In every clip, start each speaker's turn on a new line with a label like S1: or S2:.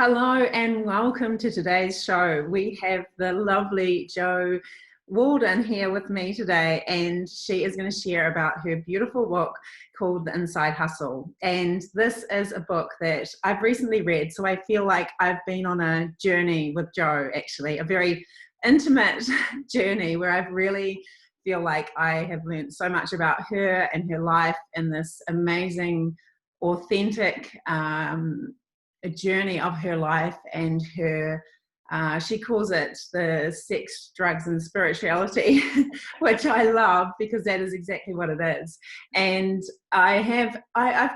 S1: Hello and welcome to today's show. We have the lovely Jo Walden here with me today, and she is going to share about her beautiful book called The Inside Hustle. And this is a book that I've recently read, so I feel like I've been on a journey with Jo, actually, a very intimate journey where I've really feel like I have learned so much about her and her life in this amazing, authentic a journey of her life and her she calls it the sex, drugs and spirituality, which I love because that is exactly what it is. And I've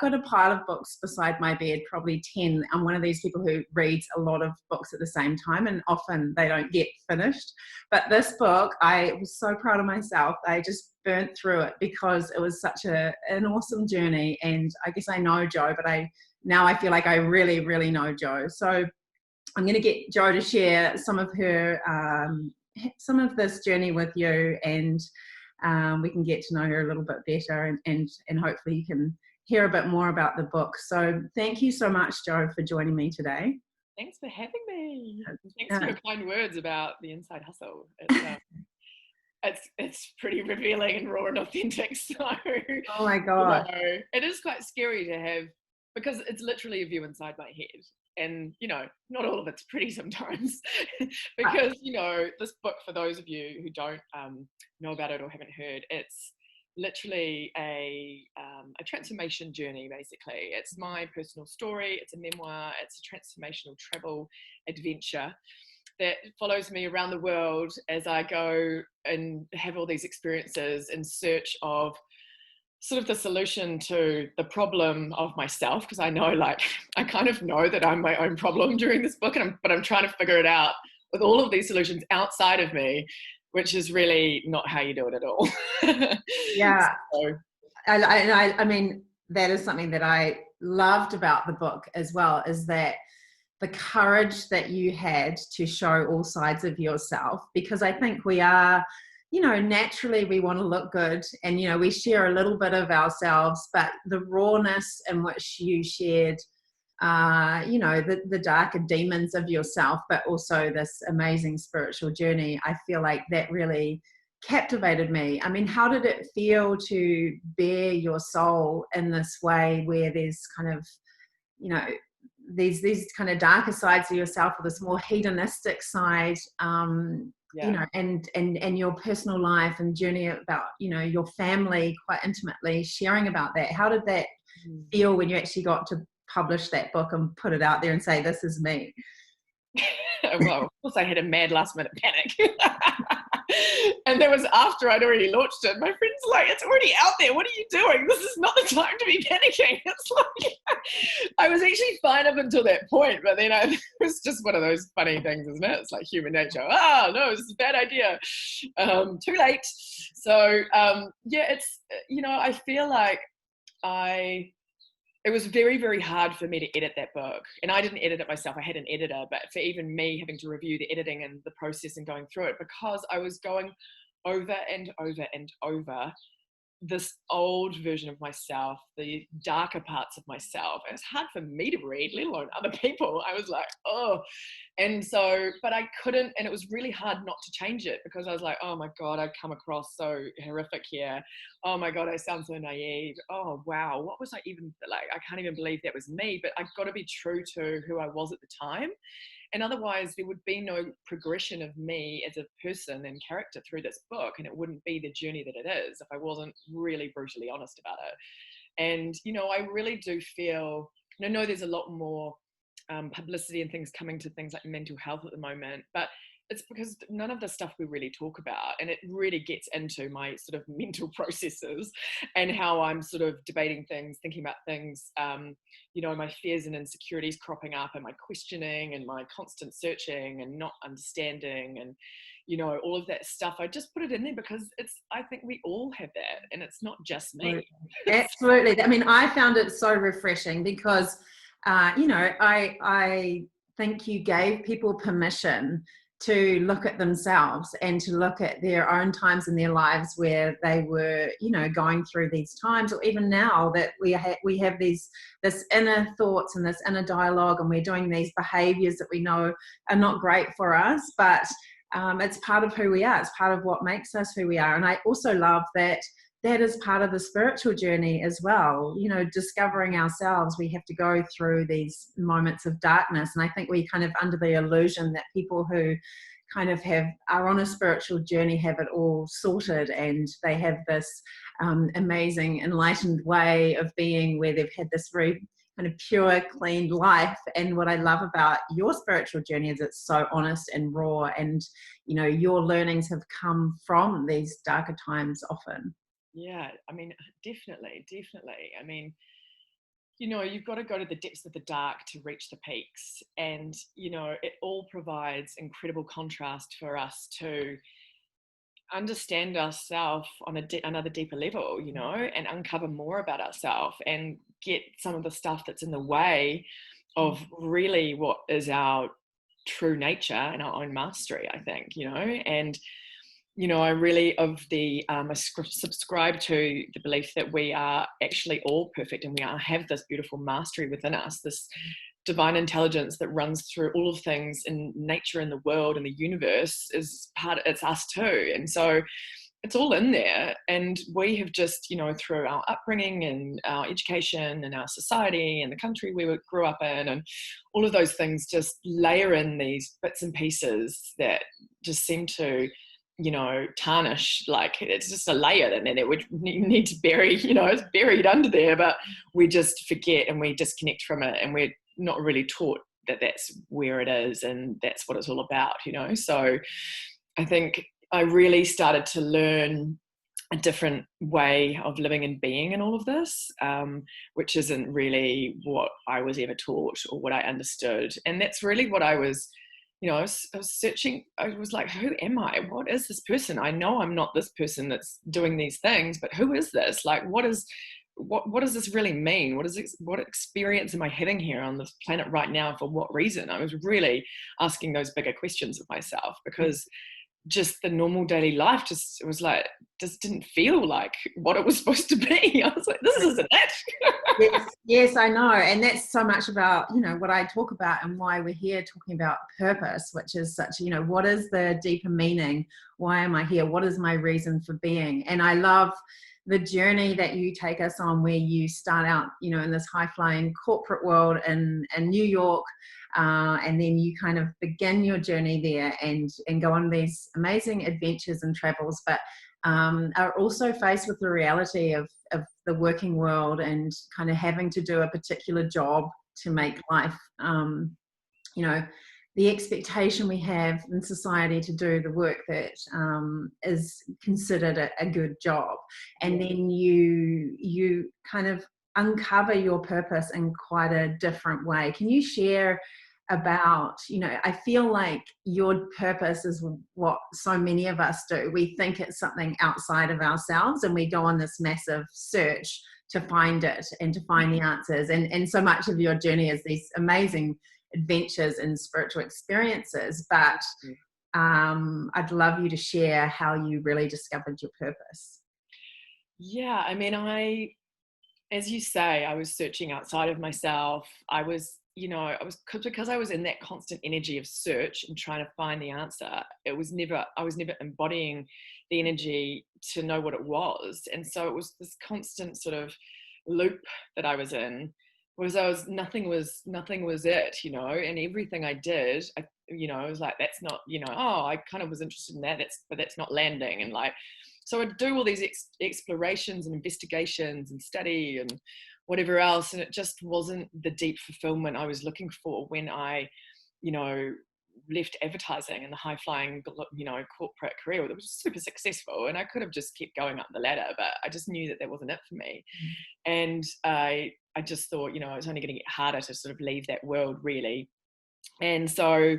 S1: got a pile of books beside my bed, probably 10. I'm one of these people who reads a lot of books at the same time, and often they don't get finished. But this book, I was so proud of myself. I just burnt through it because it was such an awesome journey. And I guess I know Jo, but now I feel like I really, really know Jo. So I'm going to get Jo to share some of her, some of this journey with you, and we can get to know her a little bit better, and hopefully you can hear a bit more about the book. So thank you so much, Jo, for joining me today.
S2: Thanks for having me. Thanks for your kind words about the Inside Hustle. It's pretty revealing and raw and authentic. So,
S1: oh my God,
S2: it is quite scary to have, because it's literally a view inside my head. And, not all of it's pretty sometimes because, this book, for those of you who don't know about it or haven't heard, it's literally a transformation journey, basically. It's my personal story. It's a memoir. It's a transformational travel adventure that follows me around the world as I go and have all these experiences in search of sort of the solution to the problem of myself, because I know, I kind of know that I'm my own problem during this book, but I'm trying to figure it out with all of these solutions outside of me, which is really not how you do it at all.
S1: Yeah. So. I mean, that is something that I loved about the book as well, is that the courage that you had to show all sides of yourself, because I think we are, naturally we want to look good, and, we share a little bit of ourselves, but the rawness in which you shared, the darker demons of yourself, but also this amazing spiritual journey, I feel like that really captivated me. I mean, how did it feel to bare your soul in this way, where there's kind of, these kind of darker sides of yourself, or this more hedonistic side, and your personal life and journey about, your family quite intimately, sharing about that. How did that feel when you actually got to publish that book and put it out there and say, this is me?
S2: Well, of course I had a mad last minute panic. And that was after I'd already launched it. My friend's like, it's already out there. What are you doing? This is not the time to be panicking. It's like, I was actually fine up until that point, but then it was just one of those funny things, isn't it? It's like human nature. No, this is a bad idea. Too late. So, it's, I feel like it was very, very hard for me to edit that book. And I didn't edit it myself. I had an editor, but for even me having to review the editing and the process and going through it, because I was going over and over and over this old version of myself, the darker parts of myself. And it's hard for me to read, let alone other people. I was like, oh. And so, but I couldn't, and it was really hard not to change it, because I was like, oh my God, I've come across so horrific here. Oh my God, I sound so naive. Oh, wow. What was I even like? I can't even believe that was me, but I've got to be true to who I was at the time. And otherwise there would be no progression of me as a person and character through this book. And it wouldn't be the journey that it is if I wasn't really brutally honest about it. And, I really do feel, I know there's a lot more publicity and things coming to things like mental health at the moment, but it's because none of the stuff we really talk about, and it really gets into my sort of mental processes and how I'm sort of debating things, thinking about things, my fears and insecurities cropping up, and my questioning and my constant searching and not understanding, and all of that stuff. I just put it in there because I think we all have that, and it's not just me.
S1: Absolutely. I mean, I found it so refreshing because I think you gave people permission to look at themselves and to look at their own times in their lives where they were, you know, going through these times, or even now that we have this inner thoughts and this inner dialogue, and we're doing these behaviors that we know are not great for us, but it's part of who we are. It's part of what makes us who we are. And I also love that that is part of the spiritual journey as well. You know, discovering ourselves, we have to go through these moments of darkness. And I think we kind of under the illusion that people who kind of are on a spiritual journey have it all sorted, and they have this amazing enlightened way of being where they've had this very kind of pure, clean life. And what I love about your spiritual journey is it's so honest and raw, and you know, your learnings have come from these darker times often.
S2: Yeah, I mean, definitely. I mean, you know, you've got to go to the depths of the dark to reach the peaks. And, you know, it all provides incredible contrast for us to understand ourselves on another deeper level, you know, and uncover more about ourselves and get some of the stuff that's in the way of really what is our true nature and our own mastery, I think, you know. And you know, I really I subscribe to the belief that we are actually all perfect, and we have this beautiful mastery within us, this divine intelligence that runs through all of things in nature and the world and the universe it's us too. And so it's all in there. And we have just, you know, through our upbringing and our education and our society and the country we grew up in and all of those things just layer in these bits and pieces that just seem to, you know, tarnish, like it's just a layer, and then it would need to bury, you know, it's buried under there, but we just forget and we disconnect from it, and we're not really taught that that's where it is and that's what it's all about, you know. So I think I really started to learn a different way of living and being in all of this, which isn't really what I was ever taught or what I understood. And that's really what I was, you know, I was searching. I was like, who am I? What is this person? I know I'm not this person that's doing these things, but who is this? Like, what does this really mean? What experience am I having here on this planet right now? For what reason? I was really asking those bigger questions of myself, because just the normal daily life just didn't feel like what it was supposed to be. I was like, this isn't it.
S1: Yes, I know. And that's so much about, you know, what I talk about and why we're here talking about purpose, which is such, you know, what is the deeper meaning? Why am I here? What is my reason for being? And I love the journey that you take us on, where you start out, you know, in this high flying corporate world in New York, and then you kind of begin your journey there and go on these amazing adventures and travels, but are also faced with the reality of the working world and kind of having to do a particular job to make life, you know, the expectation we have in society to do the work that is considered a good job. And then you kind of uncover your purpose in quite a different way. Can you share about, you know, I feel like your purpose is what so many of us do. We think it's something outside of ourselves, and we go on this massive search to find it and to find the answers. And so much of your journey is these amazing adventures and spiritual experiences. But I'd love you to share how you really discovered your purpose.
S2: Yeah, I mean, as you say, I was searching outside of myself. I was, you know, because I was in that constant energy of search and trying to find the answer. I was never embodying the energy to know what it was. And so it was this constant sort of loop that I was in, was nothing was it, you know, and everything I did, you know, I was like, that's not, you know, oh, I kind of was interested in that, but that's not landing. And like, so I'd do all these explorations and investigations and study and whatever else, and it just wasn't the deep fulfillment I was looking for when I, you know, left advertising and the high flying, you know, corporate career that was super successful, and I could have just kept going up the ladder, but I just knew that wasn't it for me. And I just thought, you know, it was only going to get harder to sort of leave that world, really. And so,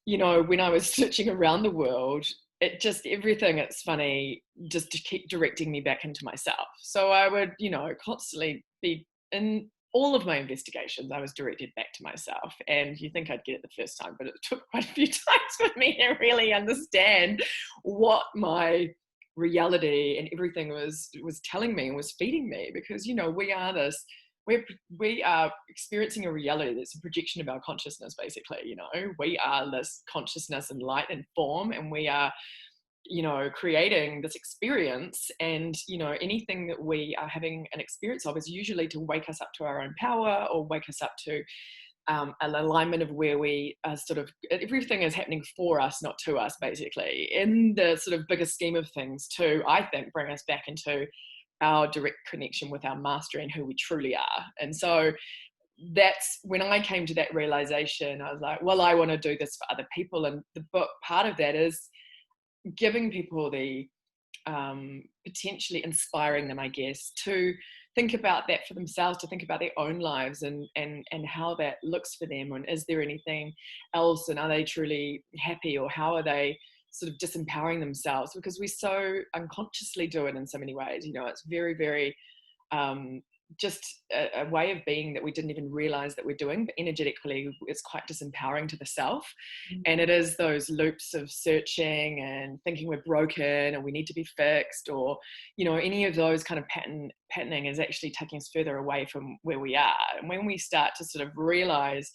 S2: you know, when I was searching around the world, it's funny, just to keep directing me back into myself. So I would, you know, constantly be in all of my investigations, I was directed back to myself. And you think I'd get it the first time, but it took quite a few times for me to really understand what my reality and everything was telling me and was feeding me. Because, you know, we are experiencing a reality that's a projection of our consciousness, basically. You know, we are this consciousness and light and form, and we are, you know, creating this experience. And, you know, anything that we are having an experience of is usually to wake us up to our own power, or wake us up to an alignment of where we are sort of, everything is happening for us, not to us, basically, in the sort of bigger scheme of things, to, I think, bring us back into our direct connection with our mastery and who we truly are. And so that's when I came to that realization. I was like, well, I want to do this for other people. And the book, part of that is giving people the potentially inspiring them, I guess, to think about that for themselves, to think about their own lives and how that looks for them, and is there anything else, and are they truly happy, or how are they sort of disempowering themselves, because we so unconsciously do it in so many ways. You know, it's very, very just a way of being that we didn't even realize that we're doing, but energetically it's quite disempowering to the self. And it is those loops of searching and thinking we're broken and we need to be fixed, or, you know, any of those kind of patterning is actually taking us further away from where we are. And when we start to sort of realize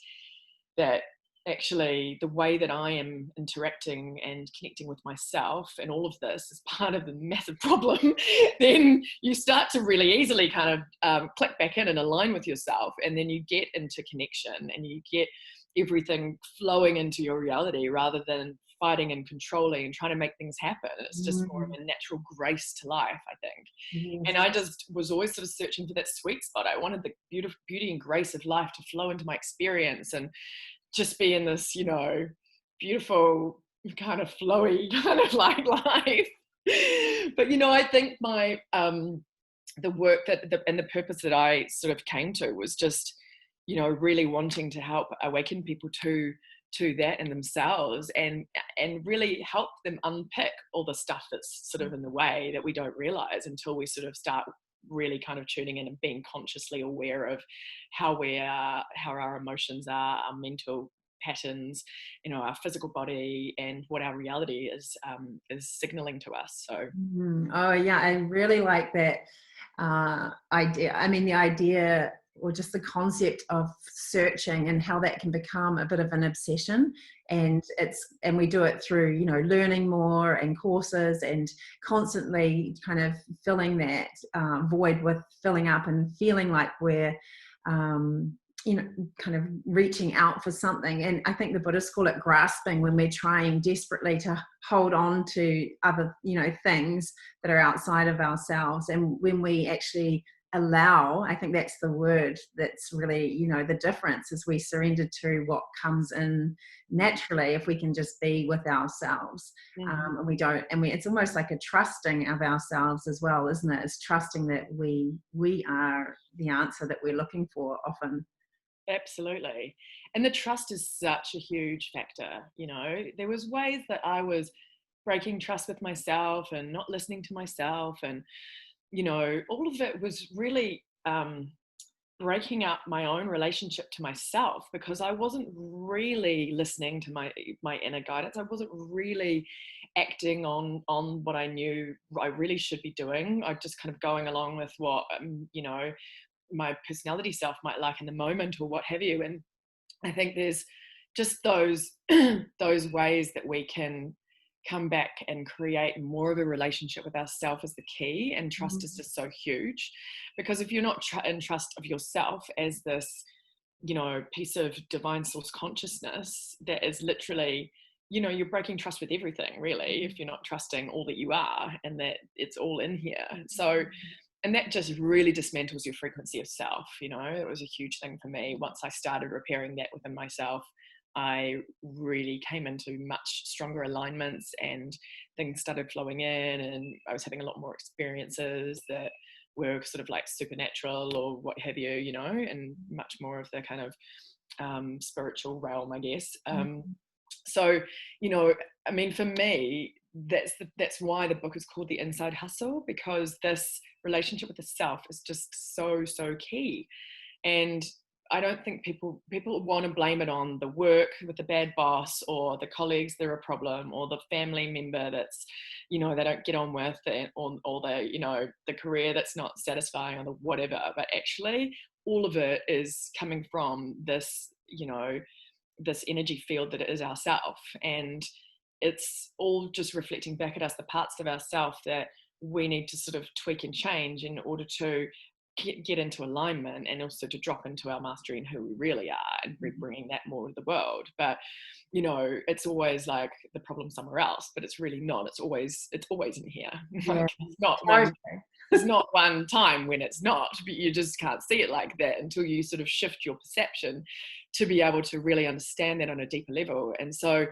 S2: that actually the way that I am interacting and connecting with myself and all of this is part of the massive problem, then you start to really easily kind of click back in and align with yourself. And then you get into connection and you get everything flowing into your reality, rather than fighting and controlling and trying to make things happen. It's just more of a natural grace to life, I think.
S1: Yes.
S2: And I just was always sort of searching for that sweet spot. I wanted the beauty and grace of life to flow into my experience and just be in this, you know, beautiful kind of flowy kind of like life. But, you know, I think my the work and the purpose that I sort of came to was just, you know, really wanting to help awaken people to that in themselves, and really help them unpick all the stuff that's sort of in the way that we don't realize until we sort of start really kind of tuning in and being consciously aware of how our emotions are, our mental patterns, you know, our physical body, and what our reality is signaling to us. So
S1: Oh yeah, I really like that idea. I mean, the idea, or just the concept of searching, and how that can become a bit of an obsession. And we do it through, you know, learning more and courses, and constantly kind of filling that void with filling up, and feeling like we're you know, kind of reaching out for something. And I think the Buddhists call it grasping, when we're trying desperately to hold on to other, you know, things that are outside of ourselves. And when we actually allow, I think that's the word that's really, you know, the difference, is we surrender to what comes in naturally if we can just be with ourselves. And we don't, and it's almost like a trusting of ourselves as well, isn't it? It's trusting that we are the answer that we're looking for often.
S2: absolutely. And the trust is such a huge factor. You know, there was ways that I was breaking trust with myself and not listening to myself, and, you know, all of it was really breaking up my own relationship to myself, because I wasn't really listening to my inner guidance. I wasn't really acting on what I knew I really should be doing. I just kind of going along with what you know, my personality self might like in the moment, or what have you. And I think there's just those those ways that we can come back and create more of a relationship with ourselves is the key. And trust is just so huge, because if you're not in trust of yourself as this, you know, piece of divine source consciousness that is literally, you know, you're breaking trust with everything, really, if you're not trusting all that you are and that it's all in here. So, and that just really dismantles your frequency of self. You know, it was a huge thing for me. Once I started repairing that within myself, I really came into much stronger alignments, and things started flowing in, and I was having a lot more experiences that were sort of like supernatural or what have you, you know, and much more of the kind of spiritual realm, I guess. So, you know, I mean, for me, that's why the book is called The Inside Hustle, because this relationship with the self is just so key. And I don't think people want to blame it on the work with the bad boss, or the colleagues that are a problem, or the family member that's, they don't get on with, or the, the career that's not satisfying, or the whatever. But actually, all of it is coming from this, this energy field that is ourself. And it's all just reflecting back at us the parts of ourself that we need to sort of tweak and change in order to get into alignment, and also to drop into our mastery and who we really are, and bringing that more into the world. But it's always like the problem somewhere else, but it's really not. It's always in here.
S1: Yeah.
S2: There's not one time when it's not, but you just can't see it like that until you sort of shift your perception to be able to really understand that on a deeper level. And so,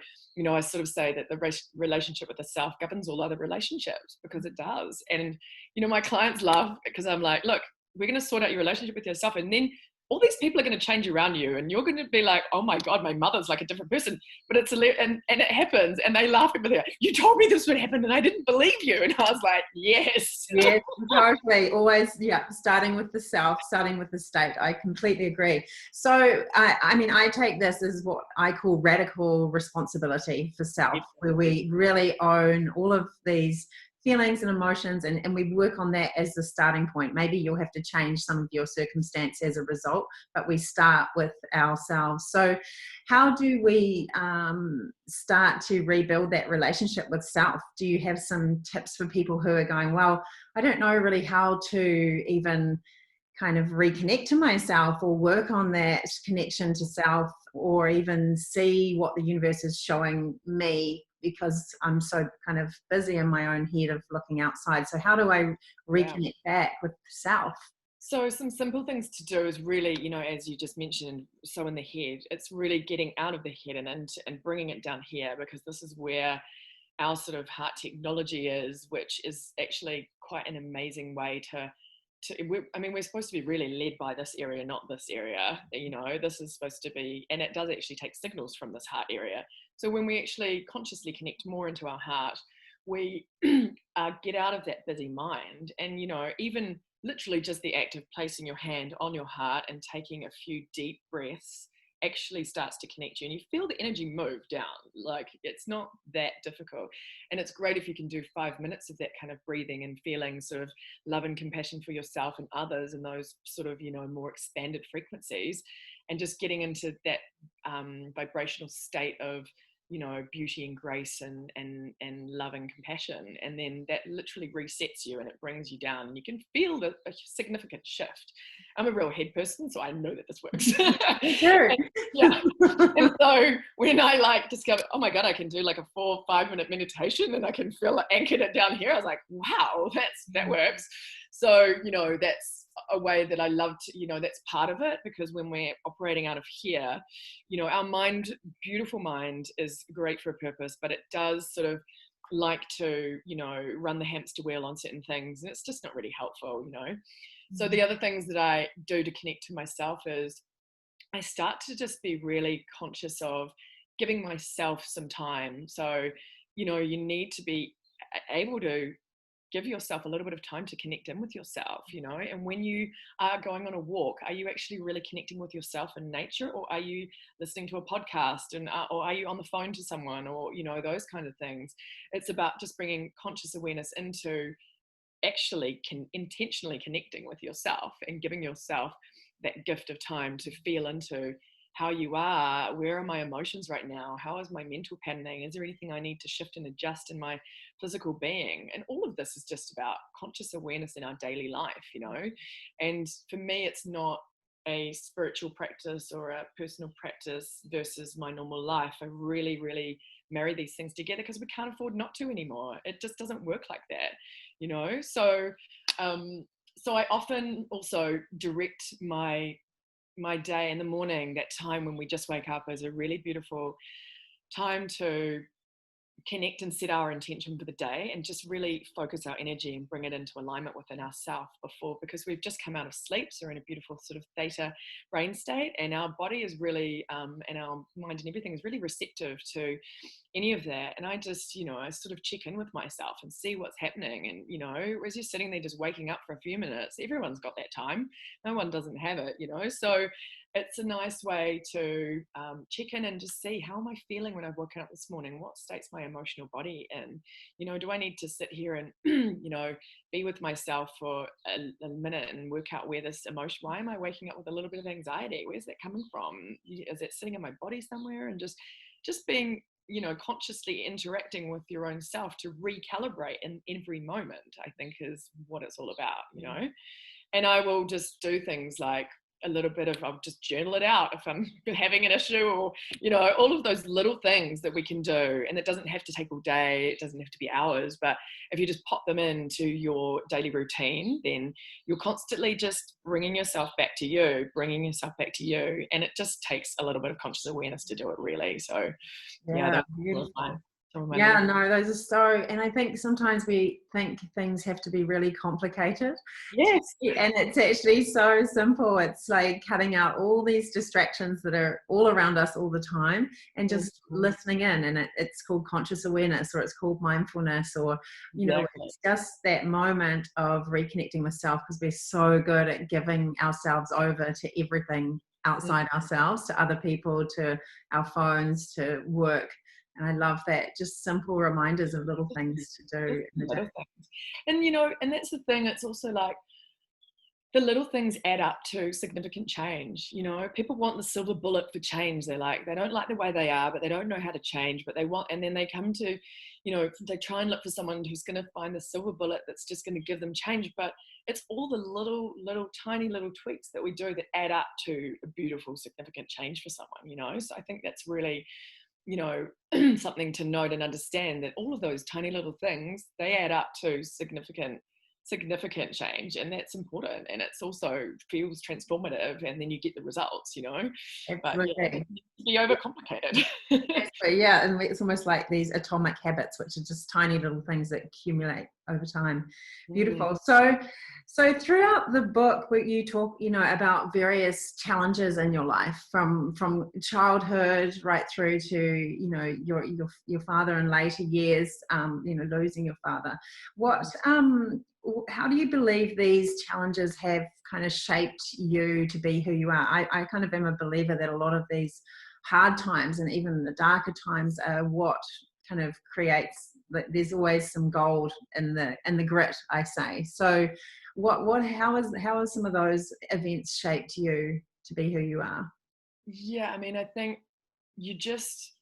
S2: I sort of say that the relationship with the self governs all other relationships, because it does. And, my clients laugh because I'm like, look, we're going to sort out your relationship with yourself, and then all these people are going to change around you, and you're going to be like, oh my God, my mother's like a different person. But and it happens, and they laugh at me. Like, you told me this would happen and I didn't believe you. And I was like, yes.
S1: Yes, totally. Always, starting with the self, starting with the state. I completely agree. So, I take this as what I call radical responsibility for self, where we really own all of these feelings and emotions, and we work on that as the starting point. Maybe you'll have to change some of your circumstance as a result, but we start with ourselves. So how do we start to rebuild that relationship with self? Do you have some tips for people who are going, well, I don't know really how to even kind of reconnect to myself, or work on that connection to self, or even see what the universe is showing me, because I'm so kind of busy in my own head of looking outside. So how do I reconnect back with self?
S2: So some simple things to do is really, as you just mentioned, so in the head, it's really getting out of the head and bringing it down here, because this is where our sort of heart technology is, which is actually quite an amazing way we're supposed to be really led by this area, not this area. This is supposed to be, and it does actually take signals from this heart area. So when we actually consciously connect more into our heart, we get out of that busy mind. And, even literally just the act of placing your hand on your heart and taking a few deep breaths actually starts to connect you, and you feel the energy move down. Like, it's not that difficult. And it's great if you can do 5 minutes of that kind of breathing and feeling sort of love and compassion for yourself and others, and those sort of, more expanded frequencies, and just getting into that vibrational state of, beauty and grace and love and compassion. And then that literally resets you, and it brings you down, and you can feel a significant shift. I'm a real head person, so I know that this works. And so when I discovered, oh my God, I can do like a 4 or 5 minute meditation, and I can feel anchored it down here. I was like, wow, that works. So, that's a way that I love to, that's part of it, because when we're operating out of here, our mind, beautiful mind, is great for a purpose, but it does sort of like to, run the hamster wheel on certain things, and it's just not really helpful. So the other things that I do to connect to myself is I start to just be really conscious of giving myself some time. So, you need to be able to give yourself a little bit of time to connect in with yourself, and when you are going on a walk, are you actually really connecting with yourself in nature, or are you listening to a podcast, or are you on the phone to someone, or, those kind of things? It's about just bringing conscious awareness into actually intentionally connecting with yourself, and giving yourself that gift of time to feel into how you are. Where are my emotions right now? How is my mental patterning? Is there anything I need to shift and adjust in my physical being? And all of this is just about conscious awareness in our daily life, And for me, it's not a spiritual practice or a personal practice versus my normal life. I really, really marry these things together, because we can't afford not to anymore. It just doesn't work like that, So, so I often also direct my day in the morning. That time when we just wake up is a really beautiful time to connect and set our intention for the day and just really focus our energy and bring it into alignment within ourselves before, because we've just come out of sleep, so we're in a beautiful sort of theta brain state, and our body is really and our mind and everything is really receptive to any of that. And I just, I sort of check in with myself and see what's happening. And as you're sitting there just waking up for a few minutes, everyone's got that time, no one doesn't have it, so it's a nice way to check in and just see, how am I feeling when I've woken up this morning? What state's my emotional body in? Do I need to sit here and, be with myself for a minute and work out where this emotion, why am I waking up with a little bit of anxiety? Where's that coming from? Is it sitting in my body somewhere? And just being, consciously interacting with your own self to recalibrate in every moment, I think is what it's all about, And I will just do things like I'll just journal it out if I'm having an issue, or, all of those little things that we can do. And it doesn't have to take all day, it doesn't have to be hours, but if you just pop them into your daily routine, then you're constantly just bringing yourself back to you. And it just takes a little bit of conscious awareness to do it, really. So yeah, that's fun.
S1: Yeah, no, those are so, and I think sometimes we think things have to be really complicated.
S2: Yes.
S1: And it's actually so simple. It's like cutting out all these distractions that are all around us all the time and just listening in. And it's called conscious awareness, or it's called mindfulness, or, it's just that moment of reconnecting with self, because we're so good at giving ourselves over to everything outside ourselves, to other people, to our phones, to work. And I love that, just simple reminders of little things to do in the day.
S2: And, and that's the thing. It's also like the little things add up to significant change. People want the silver bullet for change. They don't like the way they are, but they don't know how to change, but they want, and then they come to, they try and look for someone who's going to find the silver bullet that's just going to give them change. But it's all the little tiny little tweaks that we do that add up to a beautiful, significant change for someone, So I think that's really, something to note and understand, that all of those tiny little things, they add up to significant change, and that's important, and it's also feels transformative, and then you get the results, but it can be overcomplicated.
S1: Yeah, and it's almost like these atomic habits, which are just tiny little things that accumulate over time. Beautiful. So throughout the book, you talk, about various challenges in your life, from childhood right through to, your father in later years, losing your father. How do you believe these challenges have kind of shaped you to be who you are? I kind of am a believer that a lot of these hard times, and even the darker times, are what kind of creates, there's always some gold in the grit, I say. So how has some of those events shaped you to be who you are?
S2: Yeah, I mean, I think you just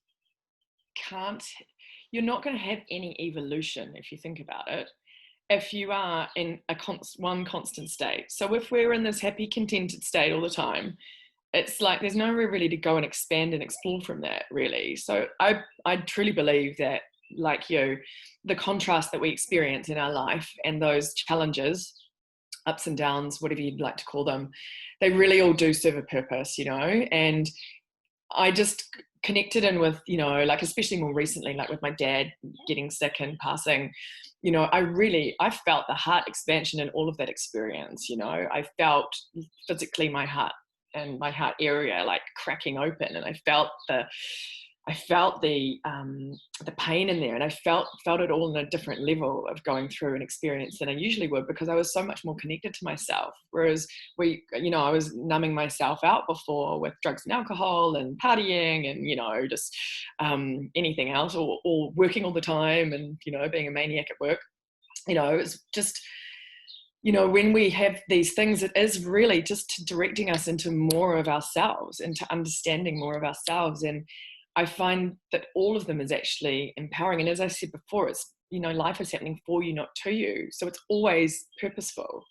S2: you're not going to have any evolution, if you think about it, if you are in one constant state. So if we're in this happy, contented state all the time, it's like there's nowhere really to go and expand and explore from that, really. So I truly believe that, like the contrast that we experience in our life and those challenges, ups and downs, whatever you'd like to call them, they really all do serve a purpose, and I just connected in with, like, especially more recently, like with my dad getting sick and passing, I felt the heart expansion in all of that experience. I felt physically my heart and my heart area like cracking open, and I felt the pain in there, and I felt it all on a different level of going through an experience than I usually would, because I was so much more connected to myself. Whereas I was numbing myself out before with drugs and alcohol and partying and, just anything else, or working all the time and, being a maniac at work. It's just, when we have these things, it is really just directing us into more of ourselves, into understanding more of ourselves. And I find that all of them is actually empowering. And as I said before, it's, life is happening for you, not to you. So it's always purposeful.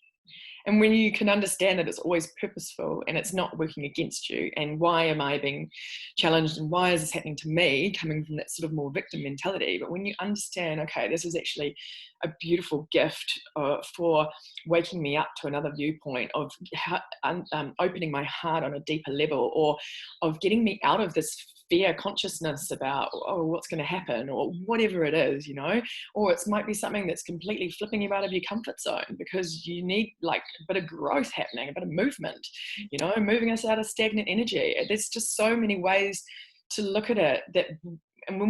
S2: And when you can understand that it's always purposeful and it's not working against you, and why am I being challenged and why is this happening to me, coming from that sort of more victim mentality. But when you understand, okay, this is actually a beautiful gift for waking me up to another viewpoint of opening my heart on a deeper level, or of getting me out of this fear consciousness about, oh, what's going to happen, or whatever it is, or it might be something that's completely flipping you out of your comfort zone because you need like a bit of growth happening, a bit of movement, moving us out of stagnant energy. There's just so many ways to look at it and when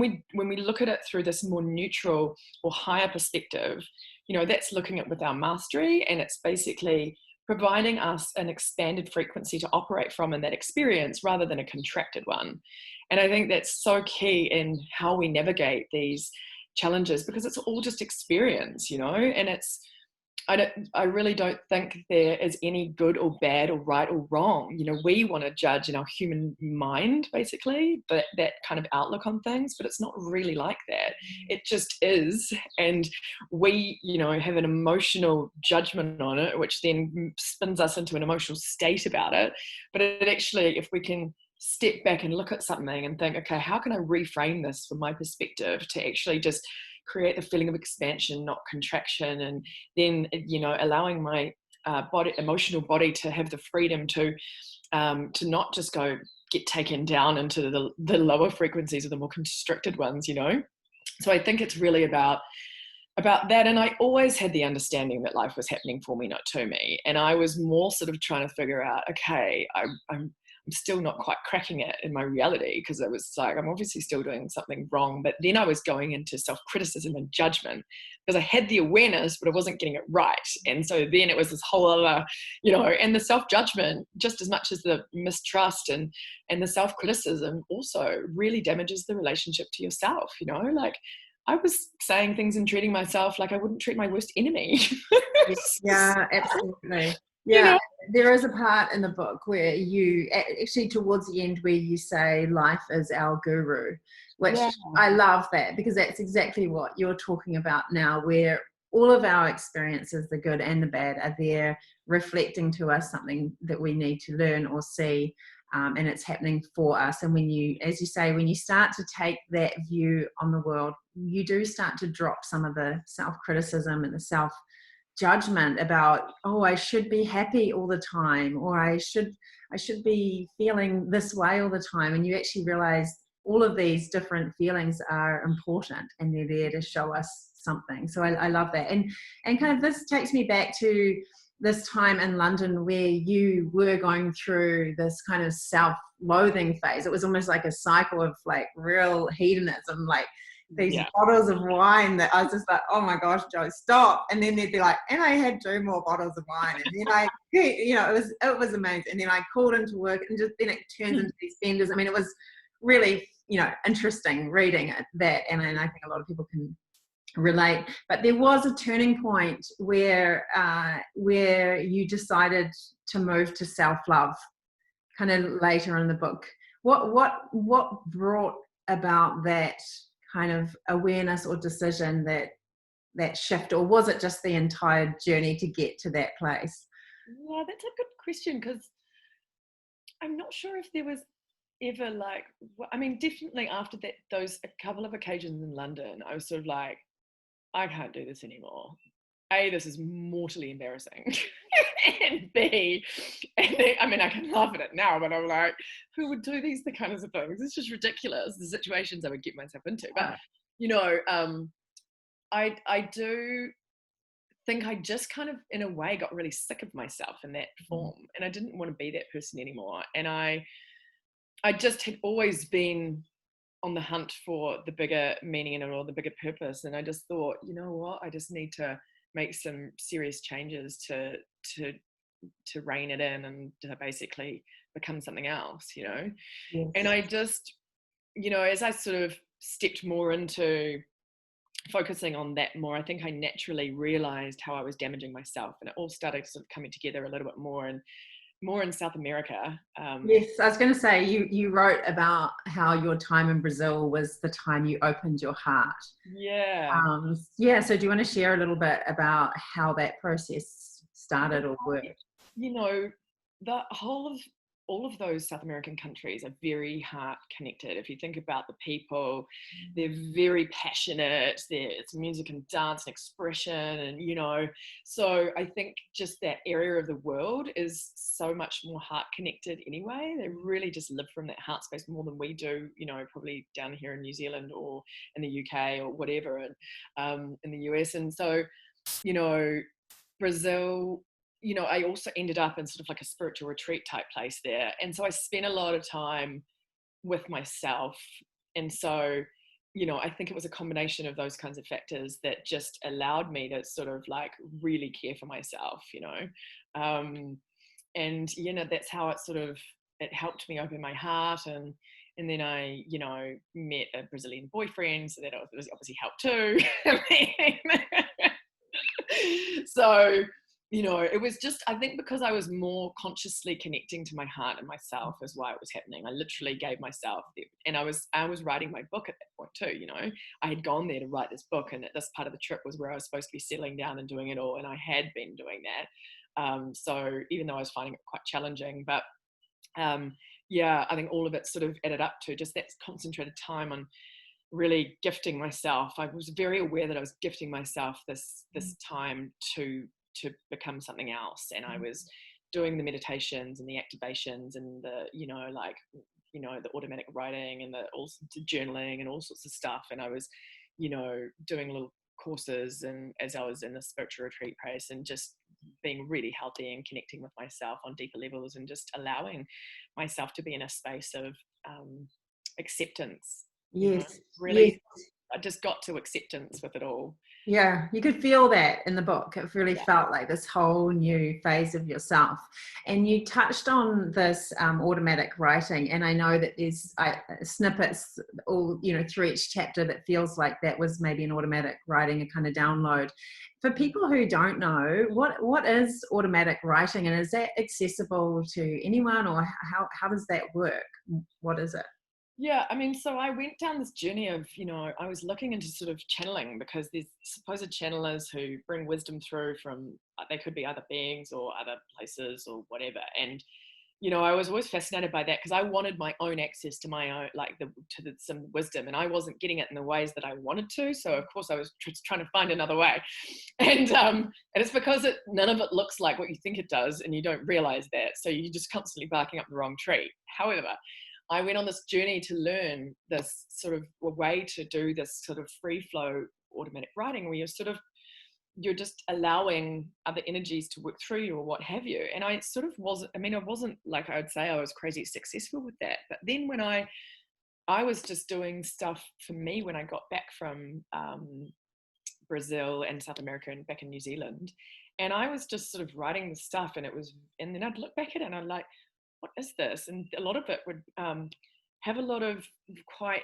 S2: we look at it through this more neutral or higher perspective, that's looking at with our mastery, and it's basically providing us an expanded frequency to operate from in that experience rather than a contracted one. And I think that's so key in how we navigate these challenges, because it's all just experience, and I really don't think there is any good or bad or right or wrong. We want to judge in our human mind, basically, that kind of outlook on things, but it's not really like that. It just is. And we, have an emotional judgment on it, which then spins us into an emotional state about it. But it actually, if we can step back and look at something and think, okay, how can I reframe this from my perspective to actually just create the feeling of expansion, not contraction, and then allowing my emotional body to have the freedom to not just get taken down into the lower frequencies or the more constricted ones. So I think it's really about that. And I always had the understanding that life was happening for me, not to me. And I was more sort of trying to figure out, okay, I'm still not quite cracking it in my reality, because I was like, I'm obviously still doing something wrong. But then I was going into self-criticism and judgment because I had the awareness, but I wasn't getting it right. And so then it was this whole other, and the self-judgment, just as much as the mistrust and the self-criticism, also really damages the relationship to yourself. Like, I was saying things and treating myself like I wouldn't treat my worst enemy.
S1: Yeah, absolutely. Yeah, there is a part in the book where you actually, towards the end, where you say life is our guru, which I love that, because that's exactly what you're talking about now, where all of our experiences, the good and the bad, are there reflecting to us something that we need to learn or see. And it's happening for us. And when you, as you say, when you start to take that view on the world, you do start to drop some of the self-criticism and the self-judgment about, oh, I should be happy all the time, or I should be feeling this way all the time. And you actually realize all of these different feelings are important, and they're there to show us something. So I love that. And kind of this takes me back to this time in London where you were going through this kind of self-loathing phase. It was almost like a cycle of like real hedonism, like these bottles of wine that I was just like, oh my gosh, Joe, stop. And then they'd be like, and I had 2 more bottles of wine. And then it was amazing. And then I called into work, and just then it turns into these benders. I mean, it was really, interesting reading that. And I think a lot of people can relate. But there was a turning point where you decided to move to self-love, kind of later in the book. What brought about that kind of awareness or decision, that shift, or was it just the entire journey to get to that place?
S2: Yeah, that's a good question, because I'm not sure if there was ever definitely after that, those a couple of occasions in London, I was sort of like, I can't do this anymore. A, this is mortally embarrassing. And B, I can laugh at it now, but I'm like, who would do the kinds of things? It's just ridiculous, the situations I would get myself into. But, I do think I just kind of, in a way, got really sick of myself in that form. And I didn't want to be that person anymore. And I just had always been on the hunt for the bigger meaning in it, or the bigger purpose. And I just thought, you know what, I just need to make some serious changes to rein it in, and to basically become something else, Yes. And I just, as I sort of stepped more into focusing on that more, I think I naturally realized how I was damaging myself, and it all started sort of coming together a little bit more, and more in South America.
S1: Yes, I was going to say, you wrote about how your time in Brazil was the time you opened your heart.
S2: Yeah.
S1: So do you want to share a little bit about how that process started or worked?
S2: The whole of all of those South American countries are very heart connected. If you think about the people, they're very passionate. It's music and dance and expression, and so I think just that area of the world is so much more heart connected anyway. They really just live from that heart space more than we do, probably down here in New Zealand or in the UK or whatever, and in the US. And so, Brazil, I also ended up in sort of like a spiritual retreat type place there. And so I spent a lot of time with myself. And so, I think it was a combination of those kinds of factors that just allowed me to sort of like really care for myself, and, that's how it helped me open my heart. And then I, met a Brazilian boyfriend, so that obviously helped too. So, it was just, I think because I was more consciously connecting to my heart and myself is why it was happening. I literally gave myself and I was writing my book at that point too. I had gone there to write this book, and this part of the trip was where I was supposed to be settling down and doing it all, and I had been doing that. So even though I was finding it quite challenging, but I think all of it sort of added up to just that concentrated time on really gifting myself. I was very aware that I was gifting myself this time to become something else. And I was doing the meditations and the activations and the the automatic writing and the journaling and all sorts of stuff. And I was doing little courses, and as I was in the spiritual retreat place, and just being really healthy and connecting with myself on deeper levels, and just allowing myself to be in a space of acceptance.
S1: Yes, yes.
S2: Really, I just got to acceptance with it all.
S1: Yeah, you could feel that in the book. It really
S2: Yeah.
S1: felt like this whole new phase of yourself. And you touched on this automatic writing, and I know that there's snippets all through each chapter that feels like that was maybe an automatic writing, a kind of download. For people who don't know, what is automatic writing, and is that accessible to anyone, or how does that work? What is it?
S2: Yeah, I mean, so I went down this journey of, I was looking into sort of channeling, because there's supposed channelers who bring wisdom through from, they could be other beings or other places or whatever. And, I was always fascinated by that, because I wanted my own access to my own, some wisdom, and I wasn't getting it in the ways that I wanted to. So of course I was trying to find another way. And it's because none of it looks like what you think it does, and you don't realize that. So you're just constantly barking up the wrong tree. However, I went on this journey to learn this sort of a way to do this sort of free flow automatic writing, where you're just allowing other energies to work through you or what have you. And I sort of wasn't, I wasn't like, I would say I was crazy successful with that. But then when I was just doing stuff for me when I got back from Brazil and South America and back in New Zealand, and I was just sort of writing the stuff, and then I'd look back at it and I'm like, what is this? And a lot of it would have a lot of quite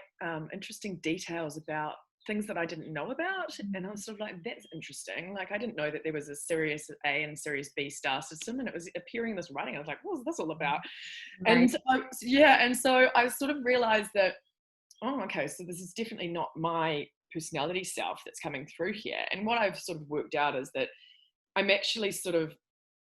S2: interesting details about things that I didn't know about. And I was sort of like, that's interesting. Like, I didn't know that there was a Series A and Series B star system, and it was appearing in this writing. I was like, what's this all about? Right. And so I sort of realized that, oh, okay, so this is definitely not my personality self that's coming through here. And what I've sort of worked out is that I'm actually sort of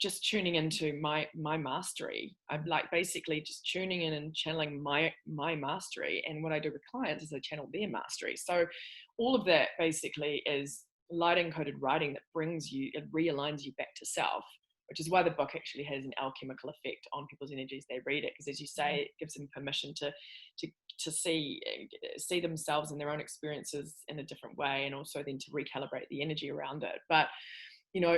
S2: just tuning into my mastery. I'm like basically just tuning in and channeling my mastery. And what I do with clients is I channel their mastery. So all of that basically is light encoded writing that it realigns you back to self, which is why the book actually has an alchemical effect on people's energies. They read it, because as you say, it gives them permission to see themselves and their own experiences in a different way, and also then to recalibrate the energy around it. But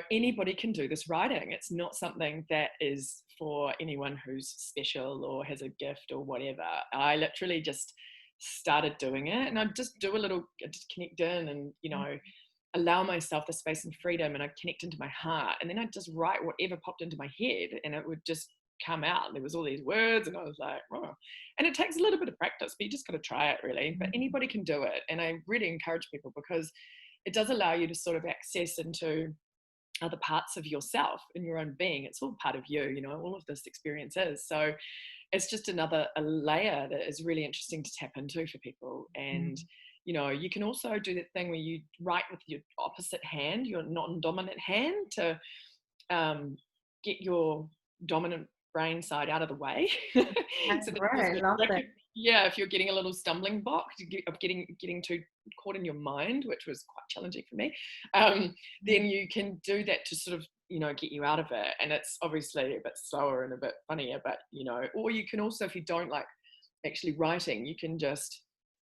S2: anybody can do this writing. It's not something that is for anyone who's special or has a gift or whatever. I literally just started doing it, and I just just connect in and, allow myself the space and freedom, and I connect into my heart, and then I just write whatever popped into my head, and it would just come out. There was all these words, and I was like, oh. And it takes a little bit of practice, but you just got to try it, really. But anybody can do it. And I really encourage people, because it does allow you to sort of access into other parts of yourself and your own being. It's all part of you, all of this experience is. So it's just a layer that is really interesting to tap into for people. And you can also do that thing where you write with your opposite hand, your non-dominant hand, to get your dominant brain side out of the way. So that
S1: Right, I love that.
S2: if you're getting a little stumbling block of getting too caught in your mind, which was quite challenging for me, then you can do that to sort of, get you out of it. And it's obviously a bit slower and a bit funnier, but, or you can also, if you don't like actually writing, you can just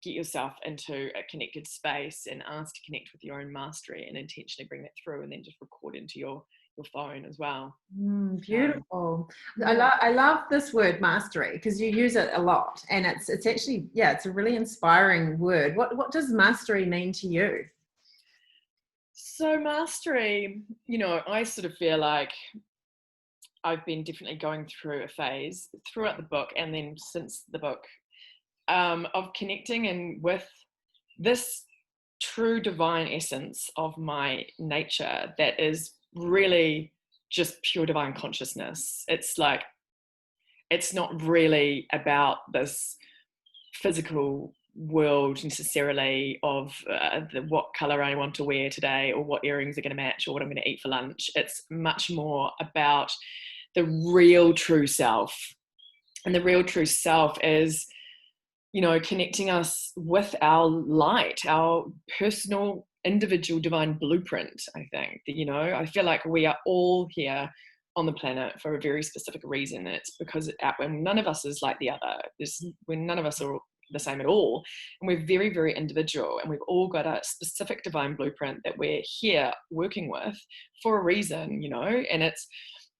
S2: get yourself into a connected space and ask to connect with your own mastery and intentionally bring that through, and then just record into your phone as well.
S1: Beautiful.
S2: Yeah.
S1: I love this word mastery because you use it a lot, and it's actually, yeah, it's a really inspiring word. What does mastery mean to you?
S2: So mastery, I sort of feel like I've been definitely going through a phase throughout the book and then since the book, of connecting and with this true divine essence of my nature that is really just pure divine consciousness. It's like, it's not really about this physical world necessarily of what color I want to wear today or what earrings are going to match or what I'm going to eat for lunch. It's much more about the real true self. And the real true self is, connecting us with our light, our personal, individual divine blueprint. I think that, I feel like we are all here on the planet for a very specific reason. It's because when none of us is like the other, when none of us are the same at all, and we're very, very individual, and we've all got a specific divine blueprint that we're here working with for a reason, and it's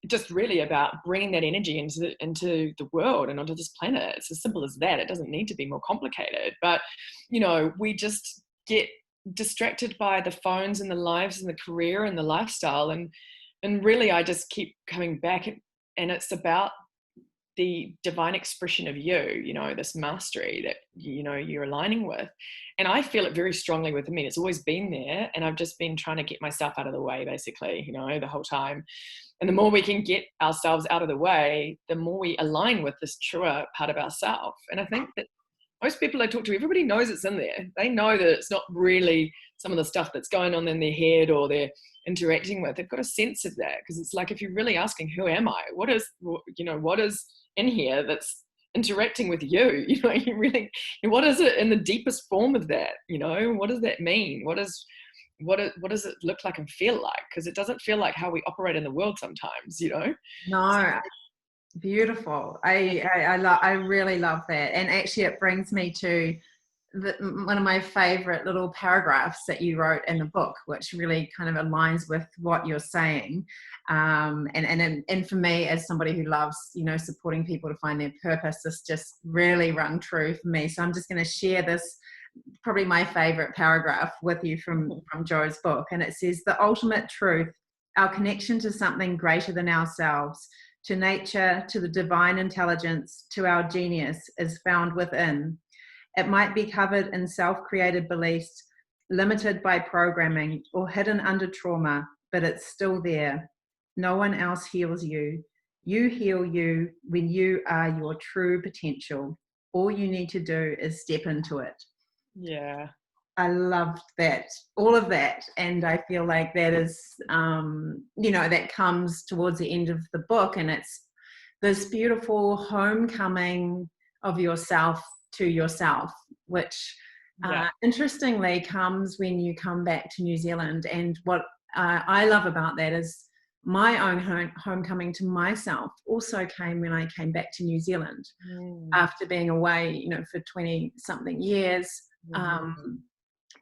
S2: just really about bringing that energy into the world and onto this planet. It's as simple as that. It doesn't need to be more complicated, but we just get distracted by the phones and the lives and the career and the lifestyle, and really I just keep coming back, and it's about the divine expression of you, this mastery that you're aligning with. And I feel it very strongly with me. It's always been there, and I've just been trying to get myself out of the way, basically, the whole time. And the more we can get ourselves out of the way, the more we align with this truer part of ourselves. And I think that most people I talk to, everybody knows it's in there. They know that it's not really some of the stuff that's going on in their head or they're interacting with. They've got a sense of that, because it's like, if you're really asking, who am I? What is in here that's interacting with you? You really, what is it in the deepest form of that? What does that mean? What does it look like and feel like? Because it doesn't feel like how we operate in the world sometimes.
S1: No, beautiful. I really love that. And actually it brings me to one of my favorite little paragraphs that you wrote in the book, which really kind of aligns with what you're saying. And for me, as somebody who loves, supporting people to find their purpose, this just really rung true for me. So I'm just going to share this, probably my favorite paragraph, with you from Jo's book. And it says, the ultimate truth, our connection to something greater than ourselves, to nature, to the divine intelligence, to our genius, is found within. It might be covered in self-created beliefs, limited by programming, or hidden under trauma, but it's still there. No one else heals you. You heal you when you are your true potential. All you need to do is step into it.
S2: Yeah.
S1: I loved that, all of that. And I feel like that is, that comes towards the end of the book, and it's this beautiful homecoming of yourself to yourself, which interestingly comes when you come back to New Zealand. And what I love about that is my own homecoming to myself also came when I came back to New Zealand after being away, for 20 something years.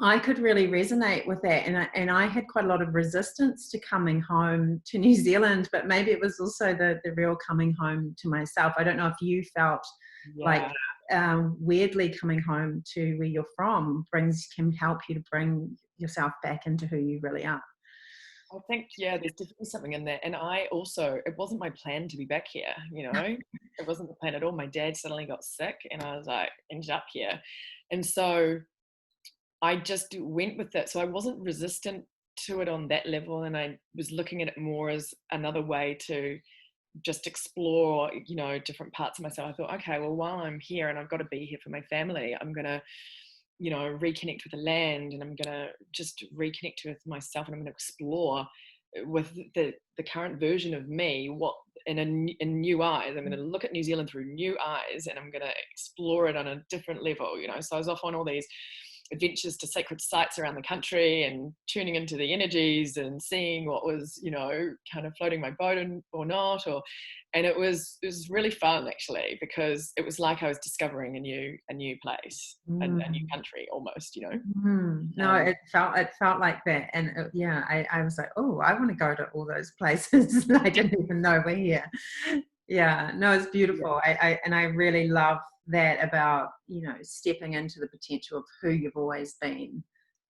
S1: I could really resonate with that, and I had quite a lot of resistance to coming home to New Zealand, but maybe it was also the real coming home to myself. I don't know if you felt like weirdly coming home to where you're from can help you to bring yourself back into who you really are.
S2: I think, there's definitely something in that. And I also, it wasn't my plan to be back here, it wasn't the plan at all. My dad suddenly got sick and I was like, ended up here. And so I just went with it. So I wasn't resistant to it on that level. And I was looking at it more as another way to just explore, different parts of myself. I thought, okay, well, while I'm here and I've got to be here for my family, I'm going to, reconnect with the land, and I'm going to just reconnect with myself, and I'm going to explore with the current version of me, what in new eyes. I'm going to look at New Zealand through new eyes, and I'm going to explore it on a different level, you know. So I was off on all these adventures to sacred sites around the country and tuning into the energies and seeing what was, you know, kind of floating my boat or not, and it was really fun, actually, because it was like I was discovering a new place, a new country almost, you know.
S1: No, it felt like that, and yeah, I was like, oh, I want to go to all those places. I didn't even know we're here. Yeah, no, it's beautiful. I really love that about, you know, stepping into the potential of who you've always been,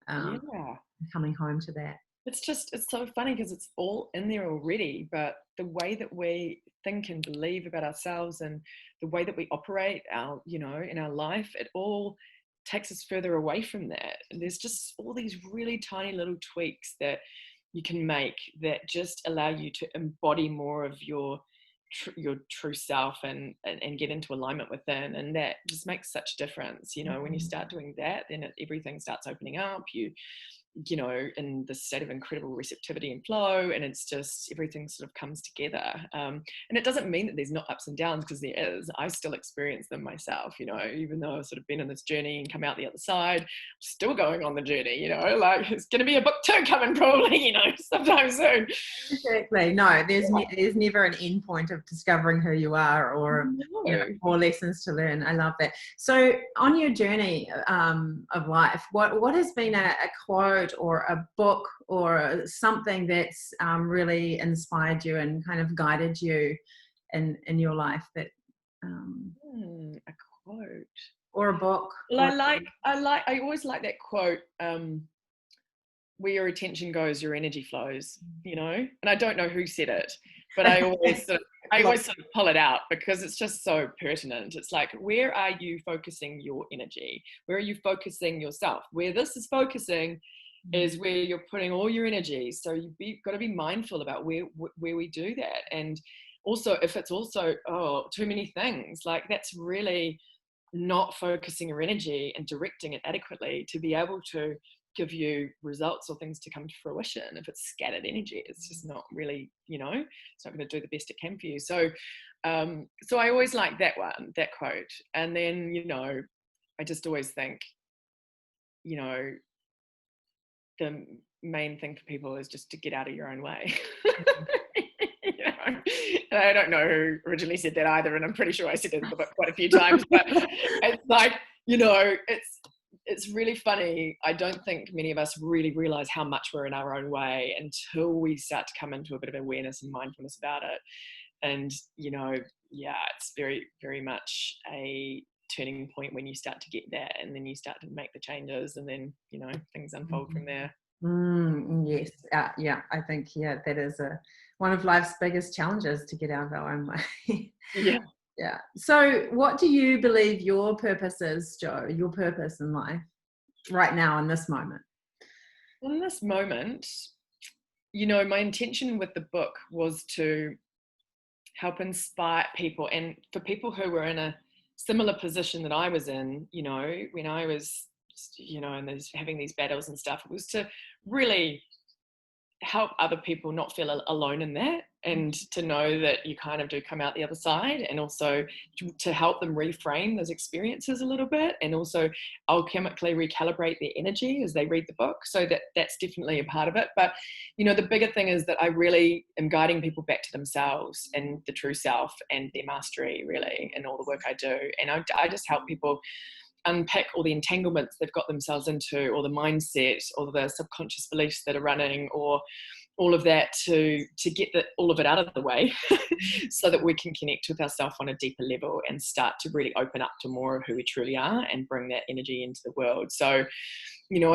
S2: Yeah.
S1: coming home to that.
S2: It's so funny because it's all in there already, but the way that we think and believe about ourselves and the way that we operate you know, in our life, it all takes us further away from that. And there's just all these really tiny little tweaks that you can make that just allow you to embody more of your true self and get into alignment within, and that just makes such a difference, you know. When you start doing that, then everything starts opening up, you know, in this state of incredible receptivity and flow, and it's just everything sort of comes together. And it doesn't mean that there's not ups and downs, because there is. I still experience them myself, you know, even though I've sort of been on this journey and come out the other side, I'm still going on the journey, you know, like it's going to be a book 2 coming probably, you know, sometime soon.
S1: Exactly. No, there's never an end point of discovering who you are, or
S2: No.
S1: you know, more lessons to learn. I love that. So on your journey of life, what has been a quote or a book or something that's really inspired you and kind of guided you in your life, that
S2: A quote
S1: or a book?
S2: well
S1: Or,
S2: I always like that quote, where your attention goes, your energy flows, you know. And I don't know who said it, but I always sort of pull it out because it's just so pertinent. It's like, where are you focusing your energy? Where are you focusing yourself? Where this is focusing is where you're putting all your energy. So you've got to be mindful about where we do that. And also, if it's also too many things, like that's really not focusing your energy and directing it adequately to be able to give you results or things to come to fruition. If it's scattered energy, it's just not really, you know, it's not going to do the best it can for you. So so I always like that quote. And then, you know, I just always think, you know, the main thing for people is just to get out of your own way. You know? And I don't know who originally said that either, and I'm pretty sure I said it in the book quite a few times, but it's like, you know, it's really funny. I don't think many of us really realize how much we're in our own way until we start to come into a bit of awareness and mindfulness about it. And, you know, yeah, it's very, very much a turning point when you start to get that, and then you start to make the changes, and then, you know, things unfold from there.
S1: Yes. Yeah, I think, that is one of life's biggest challenges, to get out of our own way.
S2: Yeah.
S1: Yeah. So what do you believe your purpose is, Jo? Your purpose in life right now in this moment?
S2: In this moment, you know, my intention with the book was to help inspire people, and for people who were in a similar position that I was in, you know, when I was, you know, and having these battles and stuff, it was to really help other people not feel alone in that, and to know that you kind of do come out the other side, and also to help them reframe those experiences a little bit, and also alchemically recalibrate their energy as they read the book. So that's definitely a part of it. But, you know, the bigger thing is that I really am guiding people back to themselves and the true self and their mastery, really, in all the work I do. And I just help people unpack all the entanglements they've got themselves into, or the mindset, or the subconscious beliefs that are running, or all of that, to get all of it out of the way so that we can connect with ourselves on a deeper level and start to really open up to more of who we truly are and bring that energy into the world. So, you know,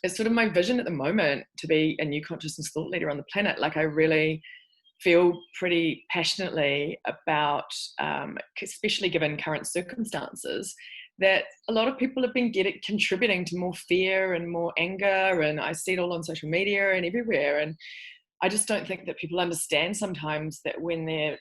S2: it's sort of my vision at the moment to be a new consciousness thought leader on the planet. Like, I really feel pretty passionately about, especially given current circumstances, that a lot of people have been contributing to more fear and more anger, and I see it all on social media and everywhere. And I just don't think that people understand sometimes that when they're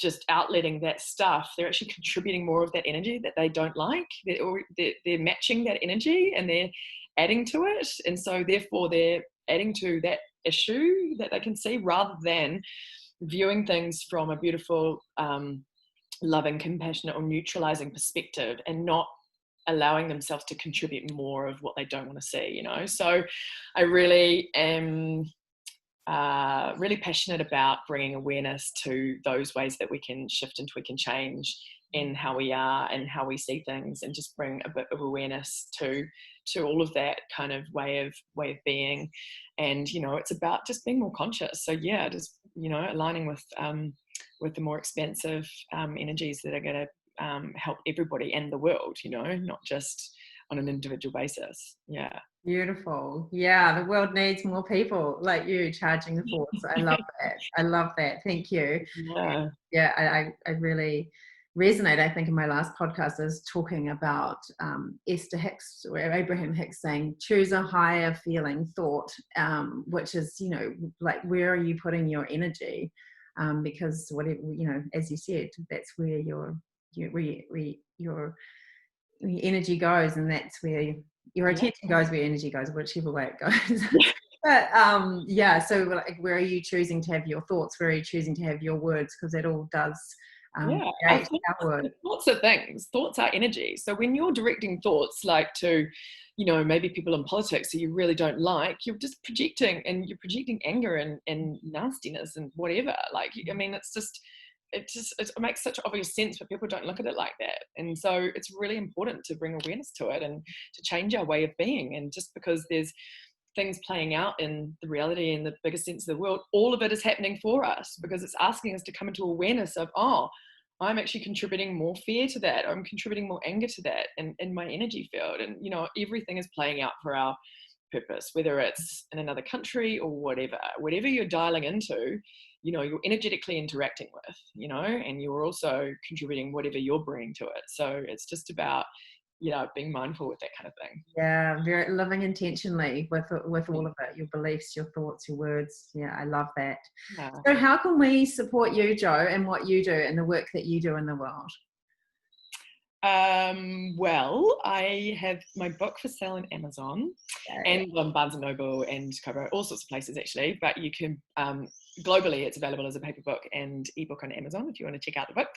S2: just outletting that stuff, they're actually contributing more of that energy that they don't like. They're matching that energy and they're adding to it, and so therefore they're adding to that issue that they can see, rather than viewing things from a beautiful, loving, compassionate, or neutralizing perspective, and not allowing themselves to contribute more of what they don't want to see, you know. So I really am really passionate about bringing awareness to those ways that we can shift and tweak and change in how we are and how we see things, and just bring a bit of awareness to all of that kind of way of being. And you know, it's about just being more conscious. So yeah, just, you know, aligning with the more expansive energies that are going to help everybody and the world, you know, not just on an individual basis. Yeah.
S1: Beautiful. Yeah, the world needs more people like you charging the force. I love that. I love that. Thank you.
S2: Yeah.
S1: Yeah, I really resonate. I think in my last podcast I was talking about Esther Hicks or Abraham Hicks saying, choose a higher feeling thought, which is, you know, like, where are you putting your energy? Because whatever, you know, as you said, that's where your energy goes, and that's where your attention goes, where energy goes, whichever way it goes. But yeah, so like, where are you choosing to have your thoughts? Where are you choosing to have your words? Because it all does create our words.
S2: Thoughts are things. Thoughts are energy. So when you're directing thoughts, like to, you know, maybe people in politics who you really don't like, you're just projecting, and you're projecting anger and nastiness and whatever. Like, I mean, it makes such obvious sense, but people don't look at it like that. And so it's really important to bring awareness to it and to change our way of being. And just because there's things playing out in the reality and the bigger sense of the world, all of it is happening for us, because it's asking us to come into awareness of, oh, I'm actually contributing more fear to that, I'm contributing more anger to that in my energy field. And you know, everything is playing out for our purpose, whether it's in another country or whatever you're dialing into, you know, you're energetically interacting with, you know, and you're also contributing whatever you're bringing to it. So it's just about, you know, being mindful with that kind of thing.
S1: Yeah, very living intentionally with all of it, your beliefs, your thoughts, your words. Yeah, I love that.
S2: Yeah.
S1: So how can we support you, Jo, and what you do and the work that you do in the world?
S2: Well, I have my book for sale on Amazon and on Barnes and Noble and Kobo, all sorts of places actually. But you can, globally, it's available as a paper book and ebook on Amazon if you want to check out the book,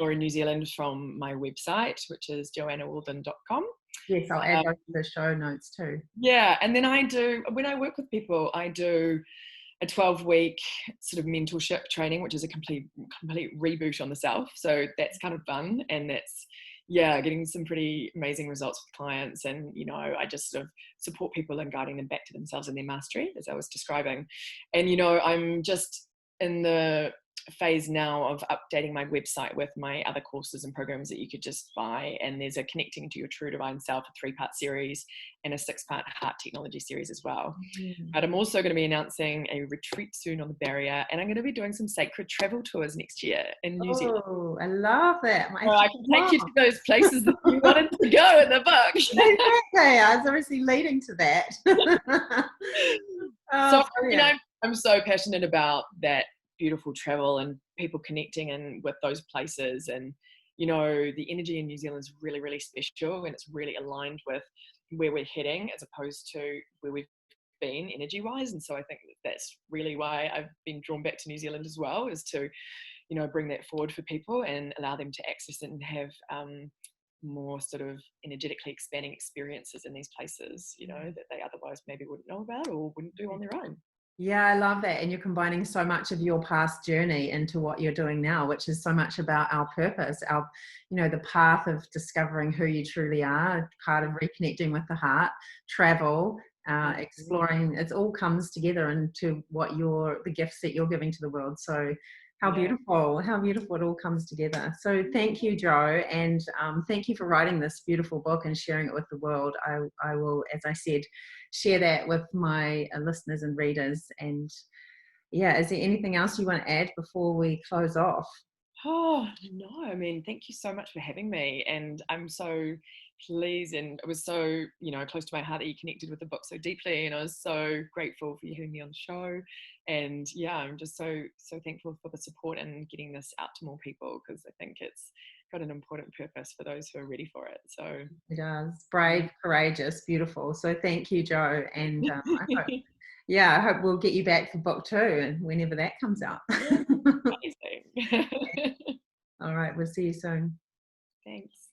S2: or in New Zealand from my website, which is joannawalden.com.
S1: Yes, I'll add those to the show notes too.
S2: Yeah, and then when I work with people, I do a 12-week sort of mentorship training, which is a complete reboot on the self. So that's kind of fun, and that's, yeah, getting some pretty amazing results with clients. And you know, I just sort of support people in guiding them back to themselves and their mastery, as I was describing. And you know, I'm just in the phase now of updating my website with my other courses and programs that you could just buy. And there's a Connecting to Your True Divine Self, a 3-part series, and a 6-part Heart Technology series as well. But I'm also going to be announcing a retreat soon on the Barrier, and I'm going to be doing some sacred travel tours next year in New Zealand.
S1: Oh, I love that.
S2: So I can take you to those places that you wanted to go in the book.
S1: Exactly. I was obviously leading to that.
S2: So, you know, I'm so passionate about that beautiful travel and people connecting and with those places. And, you know, the energy in New Zealand is really, really special, and it's really aligned with where we're heading as opposed to where we've been energy wise. And so I think that's really why I've been drawn back to New Zealand as well, is to, you know, bring that forward for people and allow them to access it and have more sort of energetically expanding experiences in these places, you know, that they otherwise maybe wouldn't know about or wouldn't do on their own.
S1: Yeah, I love that. And you're combining so much of your past journey into what you're doing now, which is so much about our purpose, our, you know, the path of discovering who you truly are, part of reconnecting with the heart, travel, exploring. It all comes together into what the gifts that you're giving to the world. So how beautiful it all comes together. So thank you, Jo, and thank you for writing this beautiful book and sharing it with the world. I will, as I said, share that with my listeners and readers. And yeah, is there anything else you want to add before we close off?
S2: Oh, no, I mean, thank you so much for having me. And I'm so pleased, and it was so, you know, close to my heart that you connected with the book so deeply. And I was so grateful for you having me on the show. And yeah, I'm just so thankful for the support and getting this out to more people, because I think it's got an important purpose for those who are ready for it. So
S1: It does. Brave, courageous, beautiful. So thank you, Jo. And I hope Yeah, I hope we'll get you back for book 2 and whenever that comes out.
S2: Yeah, amazing.
S1: All right, we'll see you soon.
S2: Thanks.